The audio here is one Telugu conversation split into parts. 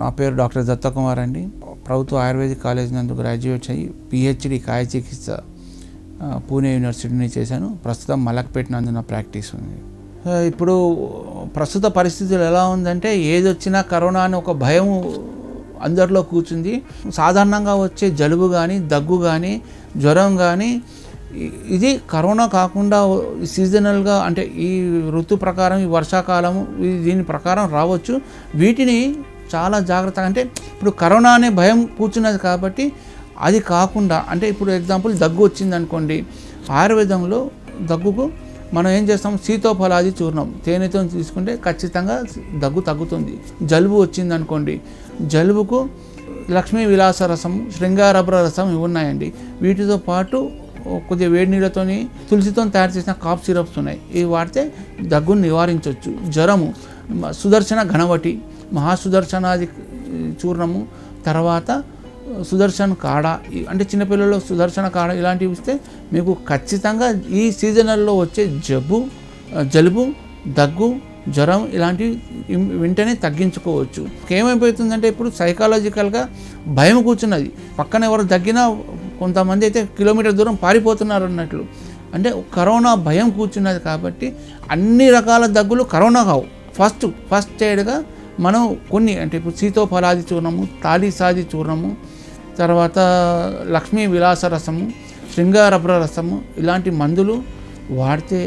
నా పేరు డాక్టర్ దత్త కుమార్ అండి. ప్రభుత్వ ఆయుర్వేదిక్ కాలేజ్ నందు గ్రాడ్యుయేట్ అయ్యి పిహెచ్డి కాయ చికిత్స పూణే యూనివర్సిటీ నుంచి చేశాను. ప్రస్తుతం మలక్పేట నందు నా ప్రాక్టీస్ ఉంది. ఇప్పుడు ప్రస్తుత పరిస్థితులు ఎలా ఉందంటే ఏది వచ్చినా కరోనా అని ఒక భయం అందరిలో కూర్చుంది. సాధారణంగా వచ్చే జలుబు కానీ దగ్గు కానీ జ్వరం కానీ ఇది కరోనా కాకుండా సీజనల్గా అంటే ఈ ఋతు ప్రకారం ఈ వర్షాకాలము దీని ప్రకారం రావచ్చు. వీటిని చాలా జాగ్రత్తగా అంటే ఇప్పుడు కరోనా అనే భయం కూర్చున్నది కాబట్టి అది కాకుండా అంటే ఇప్పుడు ఎగ్జాంపుల్ దగ్గు వచ్చింది అనుకోండి, ఆయుర్వేదంలో దగ్గుకు మనం ఏం చేస్తాం, సీతోఫలాది చూర్ణం తేనెతో తీసుకుంటే ఖచ్చితంగా దగ్గు తగ్గుతుంది. జలుబు వచ్చింది అనుకోండి, జలుబుకు లక్ష్మీ విలాస రసం, శృంగారభ్ర రసం ఇవి ఉన్నాయండి. వీటితో పాటు కొద్దిగా వేడి నీళ్ళతోని తులసితో తయారు చేసిన కాఫ్ సిరప్స్ ఉన్నాయి, ఇవి వాడితే దగ్గును నివారించవచ్చు. జ్వరము సుదర్శన ఘనవటి, మహాసుదర్శనాది చూర్ణము, తర్వాత సుదర్శన్ కాడ అంటే చిన్నపిల్లల్లో సుదర్శన కాడ ఇలాంటివి ఇస్తే మీకు ఖచ్చితంగా ఈ సీజనల్లో వచ్చే జలుబు దగ్గు జ్వరం ఇలాంటివి వెంటనే తగ్గించుకోవచ్చు. ఏమైపోతుందంటే ఇప్పుడు సైకాలజికల్గా భయం కూర్చున్నది. పక్కన ఎవరు దగ్గినా కొంతమంది అయితే కిలోమీటర్ దూరం పారిపోతున్నారు అన్నట్లు. అంటే కరోనా భయం కూర్చున్నది కాబట్టి అన్ని రకాల దగ్గులు కరోనా కావు. ఫస్ట్ ఎయిడ్గా మనం కొన్ని అంటే ఇప్పుడు సీతోఫలాది చూర్ణము, తాళిసాది చూర్ణము, తర్వాత లక్ష్మీ విలాస రసము, శృంగారభ్ర రసము ఇలాంటి మందులు వాడితే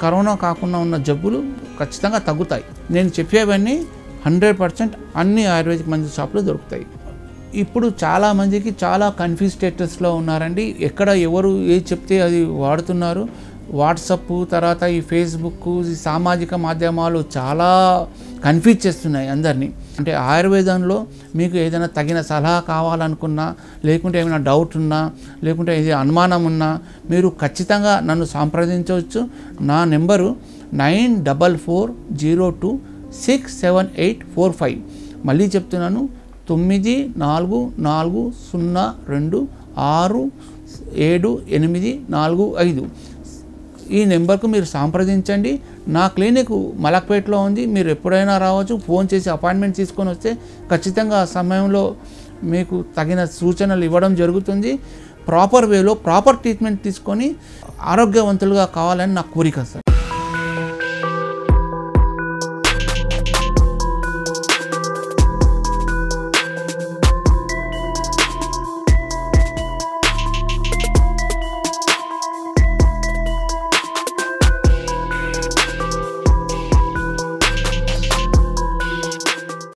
కరోనా కాకుండా ఉన్న జబ్బులు ఖచ్చితంగా తగ్గుతాయి. నేను చెప్పేవన్నీ 100% అన్ని ఆయుర్వేదిక్ మందు షాపులో దొరుకుతాయి. ఇప్పుడు చాలామందికి చాలా కన్ఫ్యూజ్ స్టేటస్లో ఉన్నారండి. ఎక్కడ ఎవరు ఏది చెప్తే అది వాడుతున్నారు. వాట్సప్ తర్వాత ఈ ఫేస్బుక్ ఈ సామాజిక మాధ్యమాలు చాలా కన్ఫ్యూజ్ చేస్తున్నాయి అందరినీ. అంటే ఆయుర్వేదంలో మీకు ఏదైనా తగిన సలహా కావాలనుకున్నా, లేకుంటే ఏమైనా డౌట్ ఉన్నా, లేకుంటే ఏది అనుమానం ఉన్నా మీరు ఖచ్చితంగా నన్ను సంప్రదించవచ్చు. నా నెంబరు 9440267845. మళ్ళీ చెప్తున్నాను, 9402267845. ఈ నెంబర్కు మీరు సంప్రదించండి. నా క్లినిక్ మలక్పేటలో ఉంది. మీరు ఎప్పుడైనా రావచ్చు. ఫోన్ చేసి అపాయింట్మెంట్ తీసుకొని వస్తే ఖచ్చితంగా ఆ సమయంలో మీకు తగిన సూచనలు ఇవ్వడం జరుగుతుంది. ప్రాపర్ వేలో ప్రాపర్ ట్రీట్మెంట్ తీసుకొని ఆరోగ్యవంతులుగా కావాలని నా కోరిక సార్.